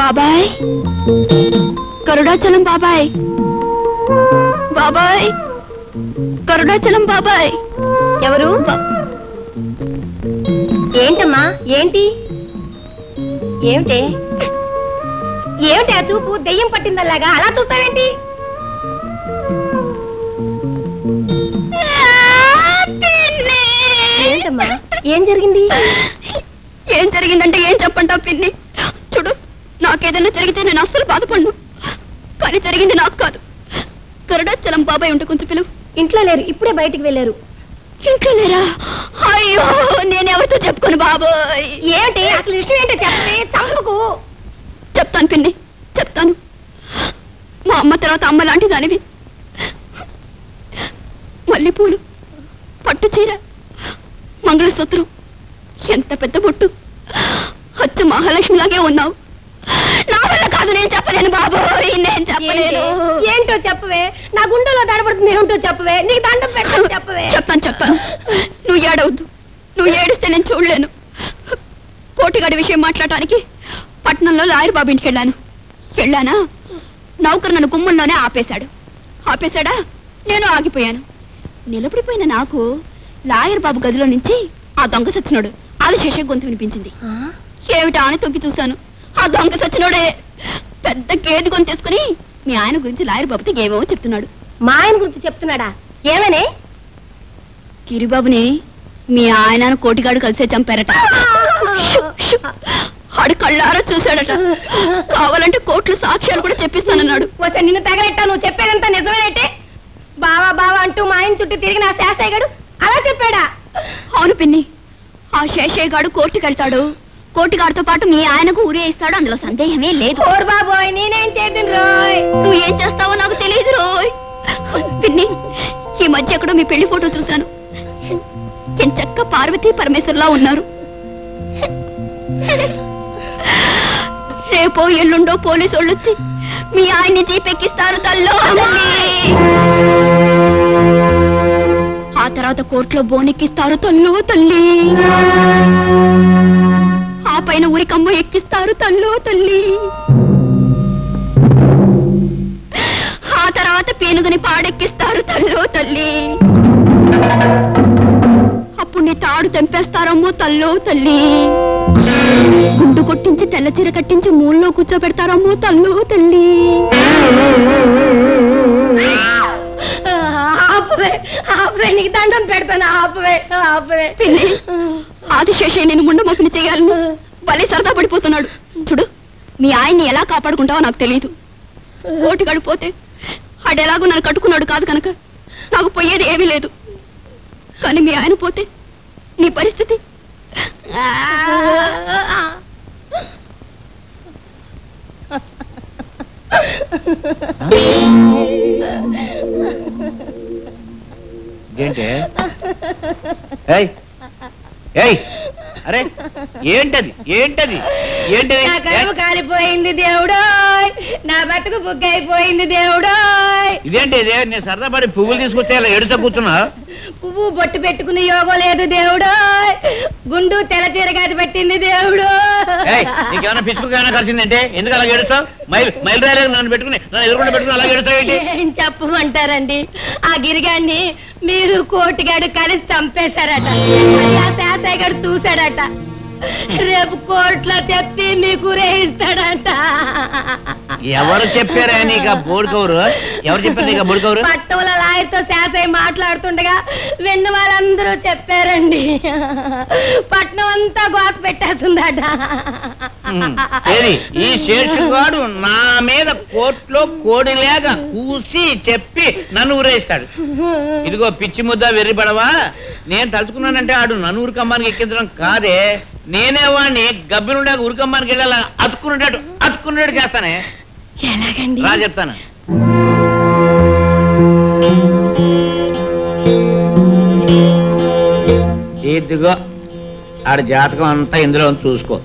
బాబాయ్, కరుడాచలం బాబాయ్, బాబాయ్, కరుడాచలం బాబాయ్. ఎవరు? ఏంటమ్మా? ఏంటి ఏమిటి ఏమిటి ఆ చూపు? దెయ్యం పట్టిందల్లాగా అలా చూస్తావేంటి? ఏంటమ్మా, ఏం జరిగింది? ఏం జరిగిందంటే ఏం చెప్పంటావు పిన్ని? చూడు, నాకేదైనా జరిగితే నేను అస్సలు బాధపడ్ను, కానీ జరిగింది నాకు కాదు. కరుడాచలం బాబాయ్ ఉంటే కొంచెం పిలువు. ఇంట్లో లేరు, ఇప్పుడే బయటికి వెళ్ళారు. ఇంట్లో లేరా? అయ్యో, నేనెవరితో చెప్పుకోను బాబాయ్. ఏమిటి అసలు విషయం ఏంటో చెప్పే, చంపకు. చెప్తాను పిన్ని, చెప్తాను. మా అమ్మ తర్వాత అమ్మ లాంటి దానివి. మల్లెపూలు, పట్టు చీర, మంగళసూత్రం, ఎంత పెద్ద బొట్టు, అచ్చు మహాలక్ష్మిలాగే ఉన్నావు. నా వల్ల కాదు, నేను చెప్పలేను బాబోయ్, నేను చెప్పలేను. ఏంటో చెప్పవే, నా గుండెలో దడబడుతుంది. ఏమిటో చెప్పవే, నీకు దండం పెట్టని చెప్పవే. చెప్తాను చెప్తాను, నువ్వు ఏడవద్దు. నువ్వు ఏడిస్తే నేను చూడలేను. కోటిగాడి విషయం మాట్లాడటానికి పట్నంలో లాయర్ బాబు ఇంటికి వెళ్ళానా, నౌకరు నన్ను గుమ్మంలోనే ఆపేశాడా? నేను ఆగిపోయాను. నిలబడిపోయిన నాకు లాయర్ బాబు గదిలో నుంచి ఆ దొంగ సచ్చినోడు ఆదిశేష గొంతు వినిపించింది. ఏమిటా అని తొక్కి చూశాను. ఆ దొంగ సచ్చినోడే పెద్ద గేదె గొంతు తీసుకుని మీ ఆయన గురించి లాయర్ బాబుతో ఏమేమో చెప్తున్నాడు. మా ఆయన గురించి చెప్తున్నాడా? ఏమనే? గిరిబాబుని మీ ఆయన కోటిగాడు కలిసే చంపారట. ఆడు కళ్ళారా చూశాడట. కావాలంటే కోర్టులో సాక్ష్యాలు కూడా చెప్పిస్తానన్నాడు. ఒకసారి నిన్ను తగలెట్టా, నువ్వు చెప్పేదంతా నిజమేనైతే? బావా బావా అంటూ మా ఆయన చుట్టూ తిరిగి నా శాసయ్యగాడు అలా చెప్పాడా? అవును పిన్ని, ఆ శేషయ్య గాడు కోర్టుకు వెళ్తాడు. కోర్టుగాడితో పాటు మీ ఆయనకు ఊరే ఇస్తాడు, అందులో సందేహమే లేదు. ఓర్ బాబోయ్, నేనేం చేయను రోయ్. నువ్వు ఏం చేస్తావో నాకు తెలియదు రోయ్. పిన్ని, ఈ మధ్య ఎక్కడో మీ పెళ్లి ఫోటో చూశాను. ఎంచక్క పార్వతీ పరమేశ్వర్లా ఉన్నారు. రేపో ఎల్లుండో పోలీసు వాళ్ళు వచ్చి మీ ఆయన్ని జీపెక్కిస్తారు తల్లో. ఆ తర్వాత కోర్టులో బోనెక్కిస్తారు తల్లో తల్లి. ఆ పైన ఊరికమ్మ ఎక్కిస్తారు తల్లో తల్లి. ఆ తర్వాత పీనుగని పాడెక్కిస్తారు తల్లో తల్లి. అప్పుడు నీ తాడు తెంపేస్తారమ్మో తల్లో తల్లి. గుండు కొట్టించి తెల్ల చీర కట్టించి మూల్లో కూర్చోబెడతారమ్మో తల్లో తల్లి. నీకు దండం పెడతాను, ఆపవే. ఆదిశేషయ్య నేను ముండమోపిని చేయాలను భలే సరదా పడిపోతున్నాడు. చూడు, మీ ఆయన్ని ఎలా కాపాడుకుంటావో నాకు తెలియదు. కోటి గడిపోతే ఆడెలాగో నన్ను కట్టుకున్నాడు కాదు కనుక నాకు పోయేది ఏమీ లేదు. కానీ మీ ఆయన పోతే నీ పరిస్థితి. ఏంటి? అరే ఏంటది? నా కడుపు కాలిపోయింది దేవుడో, నా బతుకు బుగ్గైపోయింది దేవుడో. ఇదేంటి? నేను సరదా పడి పువ్వులు తీసుకొస్తే అలా ఎడుతా కూర్చున్నా. పువ్వు బొట్టు పెట్టుకుని యోగం లేదు దేవుడో. గుండు తెల తీరగాది పెట్టింది దేవుడు. నీకేమైనా పిచ్చుకేమైనా కలిసిందంటే ఎందుకు అలా ఏడుస్తావు? మైలు రాయలేదు నన్ను పెట్టుకుని, నన్ను ఎదురుకుండా పెట్టుకుని అలా ఏడుస్తావు. ఏం చెప్పమంటారండి, ఆ గిరిగాన్ని మీరు కోటిగాడు కలిసి చంపేశారట. ఆ శాసయ్య గారు చూశాడట. రేపు కోర్టులో చెప్పి మీకు రేయిస్తాడంట. ఎవరు చెప్పారా నీకు బోడుకోరు? ఎవరు చెప్పారు నీకు బోడుకోరు? పట్టవుల లాయర్తో శాసయ్య మాట్లాడుతుండగా విన్న వాళ్ళందరూ చెప్పారండి. పట్నం అంతా గోస పెట్టేస్తుందట. ఈ శేషుగాడు నా మీద కోర్టులో కోడిలేక కూసి చెప్పి నన్ను ఊరేస్తాడు. ఇదిగో పిచ్చి ముద్ద వెర్రిపడవా, నేను తలుచుకున్నానంటే ఆడు నన్ను ఊరికమ్మానికి ఎక్కించడం కాదే, నేనే వాడిని గబ్బినుండా ఉరికమ్మానికి వెళ్ళాలా అతుక్కున్నట్టు చేస్తానే. రా చెప్తాను. ఇదిగో ఆడ జాతకం అంతా ఇందులో చూసుకో.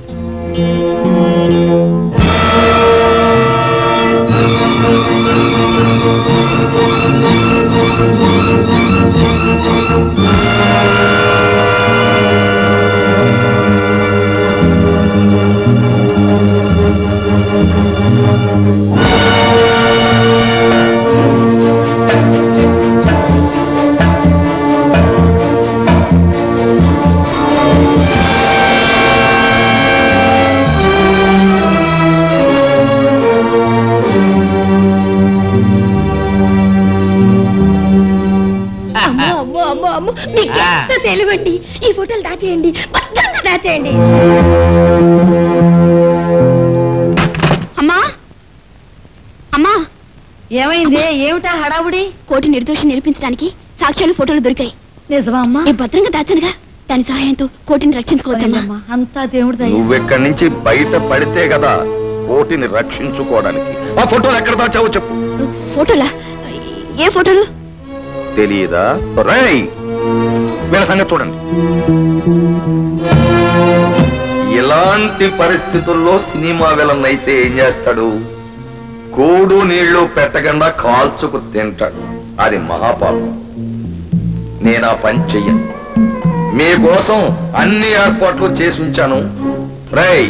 నిలవండి, ఈ ఫోటోలు దాచేయండి, భద్రంగా దాచేయండి. అమ్మా అమ్మా, ఏమైంది? ఏమిటా హడావుడి? కోటి నిర్దోషి నిరూపించడానికి సాక్ష్యాలు ఫోటోలు దొరికాయి. నిజమా అమ్మా? ఈ భద్రంగా దాచానుగా, దాని సహాయంతో కోటిని రక్షించుకోవచ్చమ్మా. అంతా దేవుడి దయ. నువ్వెక్కడి నుంచి బయట పడితే కదా కోటిని రక్షించుకోవడానికి. ఆ ఫోటోలు ఎక్కడ దాచావో చెప్పు. ఫోటోలా? ఏ ఫోటోలు? తెలియదా? రేయ్, వీళ్ళ సంగతి చూడండి. ఇలాంటి పరిస్థితుల్లో సినిమా విలన్ అయితే ఏం చేస్తాడు? కూడు నీళ్లు పెట్టకుండా కాల్చుకు తింటాడు. అది మహాపాపం. నేను ఆ పని చెయ్యను. మీకోసం అన్ని ఏర్పాట్లు చేసి ఉంచాను. రేయ్,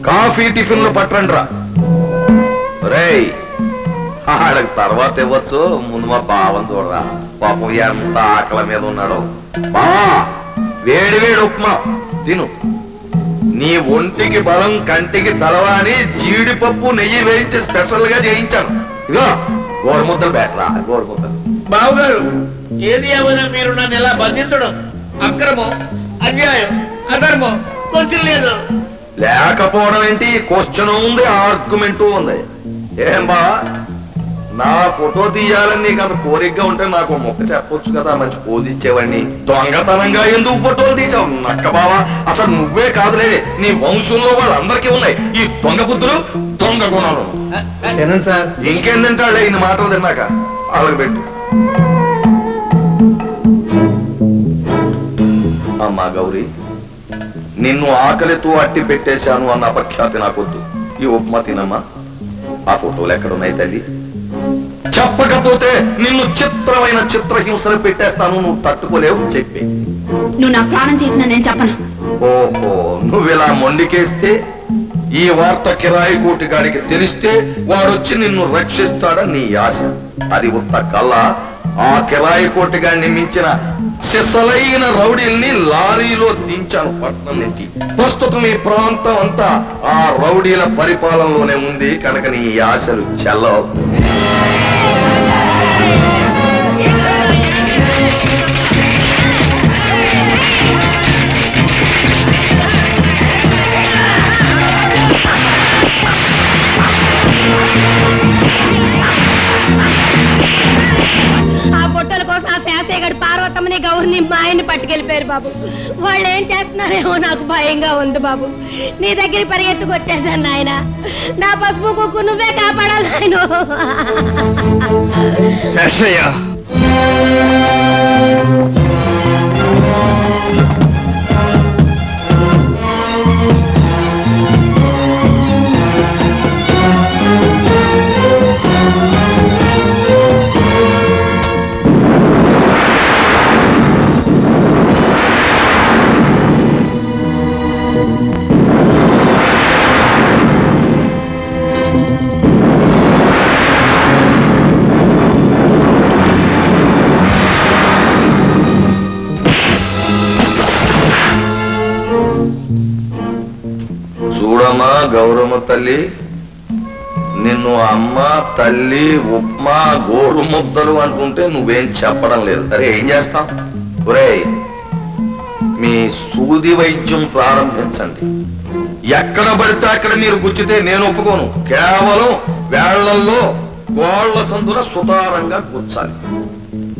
కాఫీ టిఫిన్లు పట్టండ్రా. రేయ్, ఆడకి తర్వాత ఇవ్వచ్చు, ముందు మా బావని చూడరా. పాపం ఎంత ఆకలి మీద ఉన్నాడు. బా, వేడి వేడి ఉప్మా తిను. నీ ఒంటికి బలం, కంటికి చలవ అని జీడిపప్పు నెయ్యి వేయించి స్పెషల్ గా చేయించాను. ఇదిగో గోరుముద్దలు బెటరా, గోరుముద్దలు. బావగారు, ఏది ఏమైనా మీరు నన్ను ఇలా బంధించడం అక్రమం, అన్యాయం, అధర్మం కొంచెం లేదు. లేకపోవడం ఏంటి? క్వశ్చన్ ఉంది, ఆర్గ్యుమెంట్ ఉంది. ఏం బా, నా ఫోటో తీయాలని నీకు అంత కోరికగా ఉంటే నాకు మొక్క చెప్పొచ్చు కదా, మంచి పోజ్ ఇచ్చేవాడిని. దొంగతనంగా ఎందుకు ఫోటోలు తీసావు నక్క బావా? అసలు నువ్వే కాదులే, నీ వంశంలో వాళ్ళందరికీ ఉన్నాయి ఈ దొంగ బుద్ధులు, దొంగ గుణాలు. సార్, ఇంకేం తింటాడులే ఇన్ని మాటలు తిన్నాక. వాళ్ళకి పెట్టు. అమ్మా గౌరీ, నిన్ను ఆకలితో అట్టి పెట్టేశాను అన్న అపఖ్యాతి నాకొద్దు. ఈ ఉప్మా తినమ్మా. ఆ ఫోటోలు ఎక్కడున్నాయి తల్లి? చెప్పకపోతే నిన్ను చిత్రమైన చిత్రహింసలు పెట్టేస్తాను. నువ్వు తట్టుకోలేవు. చెప్పి నువ్వు నా ప్రాణం తీసినా నేను చెప్పను. ఓహో, నువ్వు ఇలా మొండికేస్తే ఈ వార్త కిరాయి కోటి గాడికి తెలిస్తే వాడొచ్చి నిన్ను రక్షిస్తాడని నీ ఆశ. అది ఉత్త కళ్ళ. ఆ కిరాయి కోటి గాడిని మించిన సిసలైన రౌడీల్ని లారీలో దించాను పట్నం నుంచి. ప్రస్తుతం ఈ ప్రాంతం అంతా ఆ రౌడీల పరిపాలనలోనే ఉంది కనుక నీ ఆశలు చెల్లవు. ఆ ఫోటోల కోసం ఆ శాసయ్య గడు పార్వతమ్మని, గౌరిని, మా ఆయన్ని పట్టుకెళ్ళిపోయారు బాబు. వాళ్ళు ఏం చేస్తున్నారేమో నాకు భయంగా ఉంది బాబు. నీ దగ్గర పరిగెత్తుకు వచ్చేసాను నాయన. నా పసుపు కుక్కు నువ్వే కాపాడాలి నాయన. చూడమ్మా గౌరమ్మ తల్లి, నిన్ను అమ్మ, తల్లి, ఉప్మా, గోరు ముద్దలు అంటుంటే నువ్వేం చెప్పడం లేదు. సరే, ఏం చేస్తాం? ఒరేయ్, మీ సూది వైద్యం ప్రారంభించండి. ఎక్కడ పడితే అక్కడ మీరు గుచ్చితే నేను ఒప్పుకోను. కేవలం వేళ్లల్లో గోళ్ల సందున సుతారంగా గుచ్చాలి.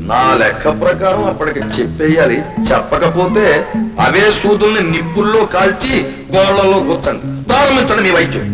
నా లెక్క ప్రకారం అప్పటికి చెప్పేయాలి. చెప్పకపోతే అవే సూదుల్ని నిప్పుల్లో కాల్చి గోళ్లలో గుచ్చండి. ప్రారంభించండి మీ వైద్యం.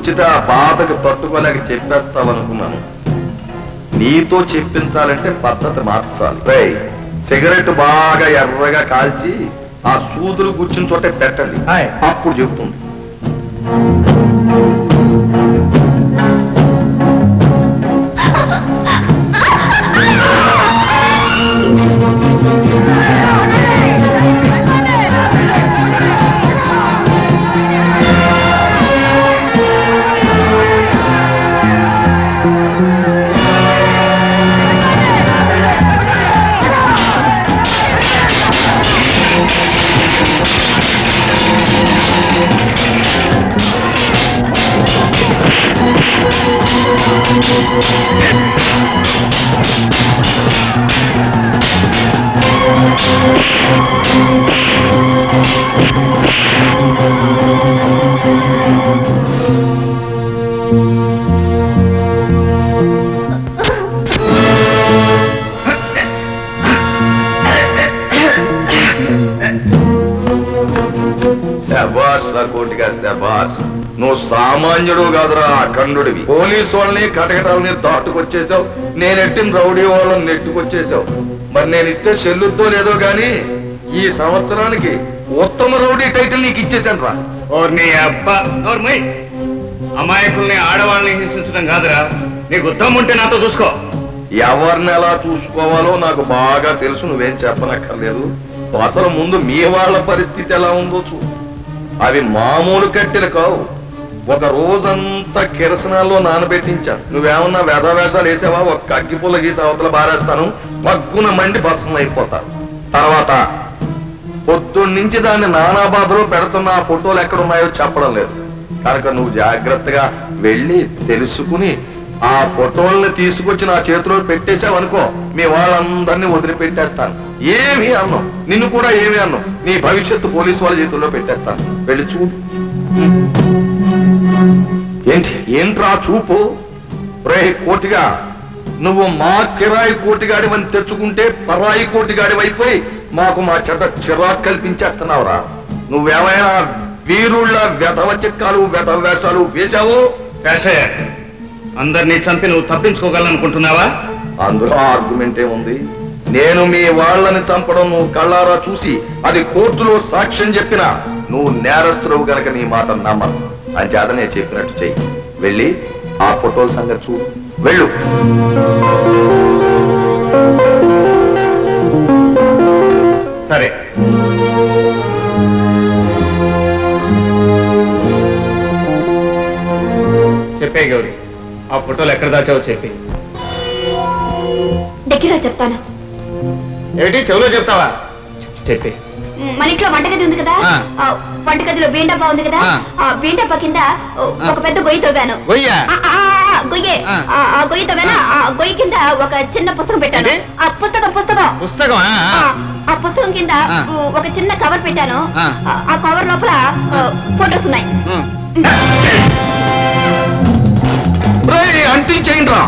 గుచ్చితే ఆ బాధకు తట్టుకోలేక చెప్పేస్తావనుకున్నాను. నీతో చెప్పించాలంటే పద్ధతి మార్చాలి. సిగరెట్ బాగా ఎర్రగా కాల్చి ఆ సూదులు కూర్చుని చోటే పెట్టండి, అప్పుడు చెప్తుంది. శబాష్ రా కోటిగా, శబాష్. నువ్వు సామాన్యుడు కాదురా, అఖండుడివి. పోలీసు వాళ్ళని కటకటాలని దాటుకొచ్చేసావు, నేనెట్టిన రౌడీ వాళ్ళని నెట్టుకొచ్చేసావు. మరి నేను ఇస్తే చెల్లుద్దో లేదో గాని ఈ సంవత్సరానికి ఉత్తమ రౌడీ టైటిల్ నీకు ఇచ్చేసాను రా. నీ అబ్బా అమాయకుల్ని ఆడవాళ్ళని హింసించడం కాదురా, నీకు ఉత్తమం ఉంటే నాతో చూసుకో. ఎవరిని ఎలా చూసుకోవాలో నాకు బాగా తెలుసు, నువ్వేం చెప్పనక్కర్లేదు. అసలు ముందు మీ వాళ్ళ పరిస్థితి ఎలా ఉందో చూ. అవి మామూలు కట్టెలు కావు, ఒక రోజంతా కిరసనాల్లో నానబెట్టించాను. నువ్వేమన్నా వేషాలు వేసావా, ఒక అగ్గిపుల్ల గీసి అవతల బారేస్తాను, మగ్గున మండి భస్మం అయిపోతారు. తర్వాత పొద్దున్నుంచి దాన్ని నానా బాధలో పెడుతున్న ఆ ఫోటోలు ఎక్కడున్నాయో చెప్పడం లేదు. కనుక నువ్వు జాగ్రత్తగా వెళ్ళి తెలుసుకుని ఆ ఫోటోల్ని తీసుకొచ్చి నా చేతిలో పెట్టేశావనుకో, మీ వాళ్ళందరినీ వదిలిపెట్టేస్తాను. ఏమి అన్నావు, నిన్ను కూడా ఏమి అన్నావు, నీ భవిష్యత్తు పోలీసు వాళ్ళ చేతుల్లో పెట్టేస్తాను. వెళ్ళి చూడు. ఏంట్రా చూపు? రే కోటిగా, నువ్వు మా కిరాయి కోటిగాడివని తెచ్చుకుంటే పరాయి కోటిగాడి అయిపోయి మాకు మా చెడ్డ చిరాకు కల్పించేస్తున్నావురా. నువ్వేమైనా వీరుళ్ళ వెధవ చిక్కాలు వెధవ వేషాలు వేశావు? అందరినీ చంపి నువ్వు తప్పించుకోగలనుకుంటున్నావా? అందులో ఆర్గ్యుమెంట్ ఏముంది? నేను మీ వాళ్ళని చంపడం నువ్వు కళ్ళారా చూసి అది కోర్టులో సాక్ష్యం చెప్పినా నువ్వు నేరస్తుడవు గనక నీ మాట నమ్మను. అని చేత నేను చెప్పినట్టు చెయ్యి. వెళ్ళి ఆ ఫోటోల సంగతి చూడు. వెళ్ళు. సరే. చెప్పే గౌరీ, ఆ ఫోటోలు ఎక్కడ దాచావో చెప్పి. దగ్గర చెప్తాను. ఏంటి చెవులో చెప్తావా? చెప్పి. మన ఇంట్లో వంటగది ఉంది కదా, వంటగదిలో బీండబ్బా ఉంది కదా, ఆ బీండబ్బా కింద ఒక పెద్ద గొయ్యి తవ్వాను. గొయ్యే ఆ గొయ్యి తవ్వాను. ఆ గొయ్యి కింద ఒక చిన్న పుస్తకం పెట్టాను. ఆ పుస్తకం ఆ పుస్తకం కింద ఒక చిన్న కవర్ పెట్టాను. ఆ కవర్ లోపల ఫోటోస్ ఉన్నాయి. అంటించేయండి రా.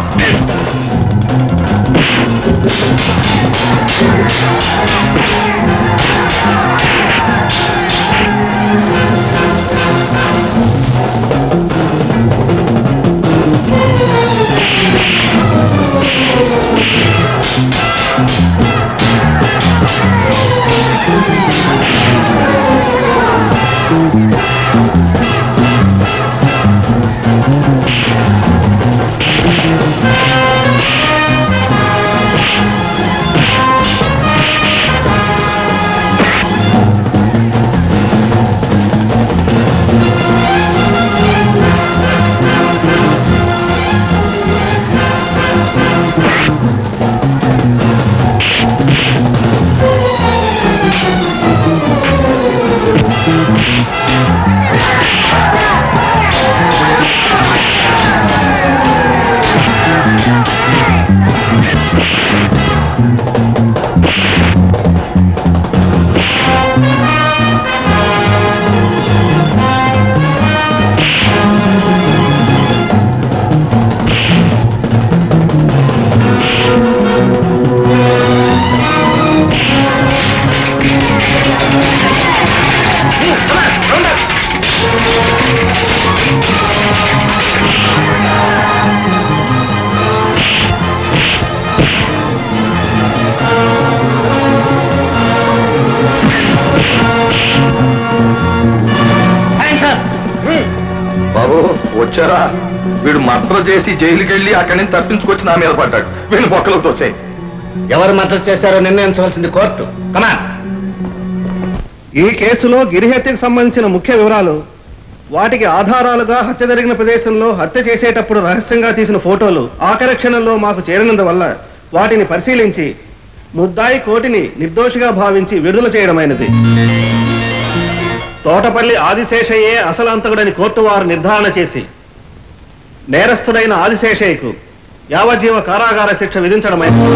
వచ్చారా? వీడు మర్డర్ చేసి జైలుకి వెళ్ళి అక్కడి నుంచి తప్పించుకొచ్చి నా మీద పడ్డాడు. వీడిని బొక్కలు తోసే. ఎవరు మర్డర్ చేశారో నిర్ణయించవలసింది కోర్టు. కమాన్. ఈ కేసులో గిరిహత్యకు సంబంధించిన ముఖ్య వివరాలు, వాటికి ఆధారాలుగా హత్య జరిగిన ప్రదేశంలో హత్య చేసేటప్పుడు రహస్యంగా తీసిన ఫోటోలు ఆఖరి క్షణంలో మాకు చేరినందువల్ల వాటిని పరిశీలించి ముద్దాయి కోటిని నిర్దోషిగా భావించి విడుదల చేయడమైనది. తోటపల్లి ఆదిశేషయ్యే అసలు అంతకుడని కోర్టు వారు నిర్ధారణ చేసి నేరస్తుడైన ఆదిశేషయ్యకు యావజ్జీవ కారాగార శిక్ష విధించడమైనది.